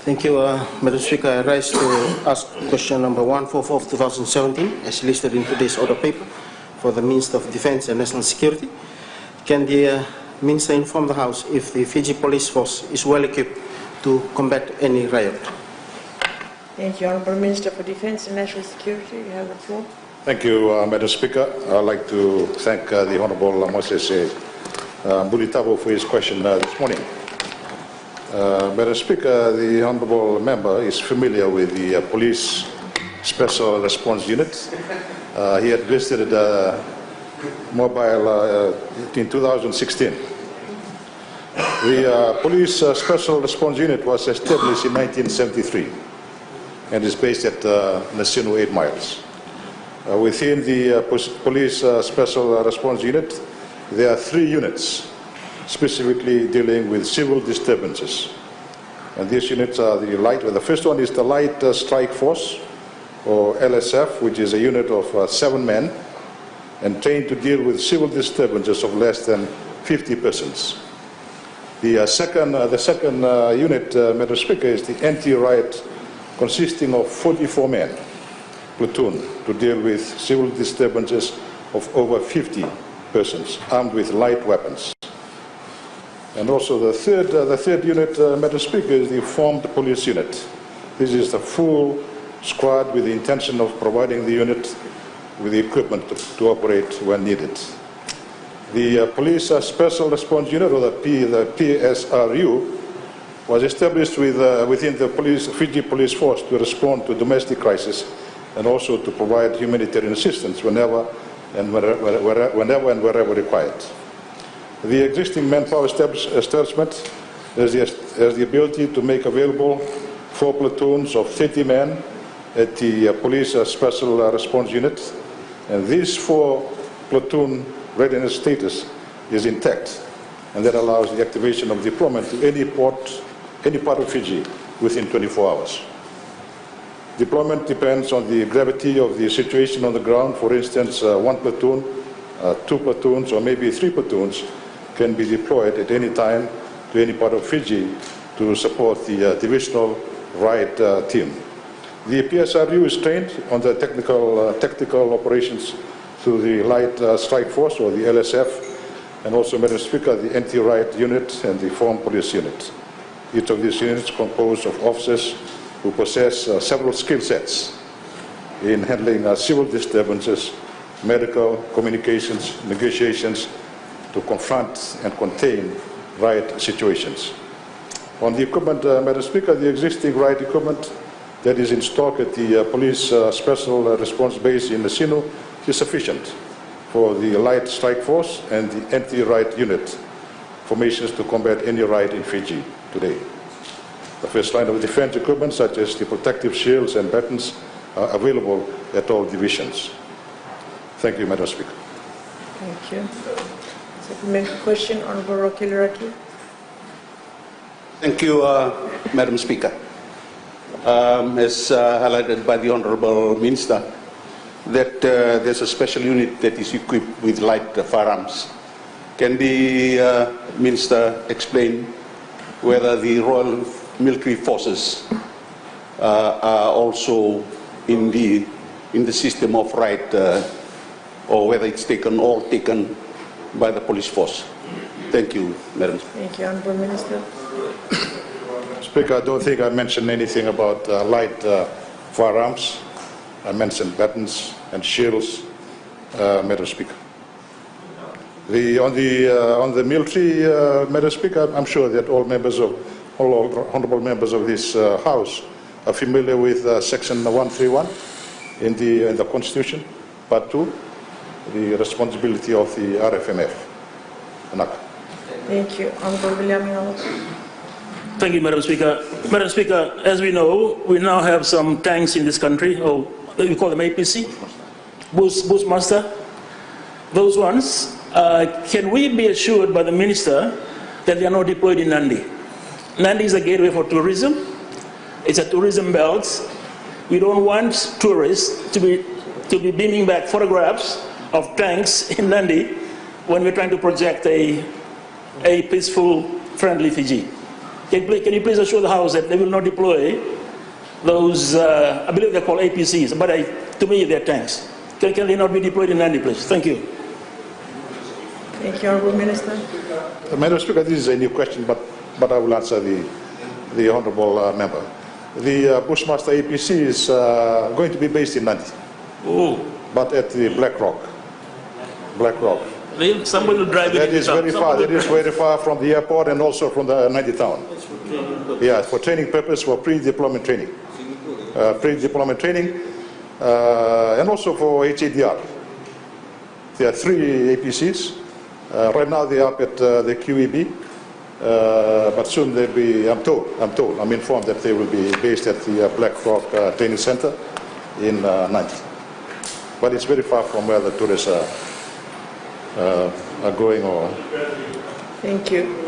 Thank you, Madam Speaker. I rise to ask question number 144 of 2017, as listed in today's order paper, for the Minister of Defence and National Security. Can the Minister inform the House if the Fiji Police Force is well equipped to combat any riot? Thank you, Honourable Minister for Defence and National Security. You have the floor. Thank you, Madam Speaker. I'd like to thank the Honourable Moses Bulitabo for his question this morning. Madam Speaker, the Honourable Member is familiar with the Police Special Response Unit. He had visited Mobile in 2016. The Police Special Response Unit was established in 1973 and is based at Nasinu 8 miles. Within the Police Special Response Unit, there are 3 units specifically dealing with civil disturbances. And these units are the first one is the Light Strike Force, or LSF, which is a unit of 7 men and trained to deal with civil disturbances of less than 50 persons. The second unit, Madam Speaker, is the anti-riot, consisting of 44 men, platoon, to deal with civil disturbances of over 50 persons armed with light weapons. And also the third unit, Madam Speaker, is the Formed Police Unit. This is the full squad with the intention of providing the unit with the equipment to operate when needed. The Police Special Response Unit, or the PSRU, was established within the Fiji Police Force to respond to domestic crisis and also to provide humanitarian assistance whenever and wherever required. The existing manpower establishment has the ability to make available 4 platoons of 30 men at the Police Special Response Unit, and this 4 platoon readiness status is intact, and that allows the activation of deployment to any part of Fiji within 24 hours. Deployment depends on the gravity of the situation on the ground. For instance, 1 platoon, 2 platoons, or maybe 3 platoons can be deployed at any time to any part of Fiji to support the divisional riot team. The PSRU is trained on the tactical operations through the Light Strike Force, or the LSF, and also, Madam Speaker, the Anti-Riot Unit and the Formed Police Unit. Each of these units is composed of officers who possess several skill sets in handling civil disturbances, medical, communications, negotiations, to confront and contain riot situations. On the equipment, Madam Speaker, the existing riot equipment that is in stock at the Police Special Response Base in Nasinu is sufficient for the Light Strike Force and the Anti-Riot Unit formations to combat any riot in Fiji today. The first line of defense equipment, such as the protective shields and batons, are available at all divisions. Thank you, Madam Speaker. Thank you. Supplementary question, Honourable Rocky Liraki. Thank you, Madam Speaker. As highlighted by the Honourable Minister, that there's a special unit that is equipped with light firearms. Can the Minister explain whether the Royal Military Forces are also in the system of riot, or whether it's taken by the police force? Thank you, Madam Speaker. Thank you, Honourable Minister. Speaker, I don't think I mentioned anything about light firearms. I mentioned batons and shields, Madam Speaker. On the military, Madam Speaker, I'm sure that all honourable members of this House are familiar with Section 131 in the Constitution, Part 2, the responsibility of the RFMF. Thank you, Honourable William Yao. Thank you, Madam Speaker. Madam Speaker, as we know, we now have some tanks in this country, or we call them APC, Bushmaster. Those ones, can we be assured by the Minister that they are not deployed in Nandi? Nandi is a gateway for tourism. It's a tourism belt. We don't want tourists to be beaming back photographs of tanks in Nandi when we're trying to project a peaceful, friendly Fiji. Can you please assure the House that they will not deploy those, I believe they're called APCs, but to me they're tanks. Can they not be deployed in Nandi, please? Thank you. Thank you, Honourable Minister. Madam Speaker, this is a new question, but I will answer the Honourable Member. The Bushmaster APC is going to be based in Nandi, but at the Black Rock. Somebody will drive it. That is very far. That is very far from the airport and also from the Nandi town. Yeah, for training purpose, for pre-deployment training. And also for HADR. There are 3 APCs. Right now they are up at the QEB, but soon they'll be, I'm informed that they will be based at the Black Rock Training Center in Nandi. But it's very far from where the tourists are going. Thank you.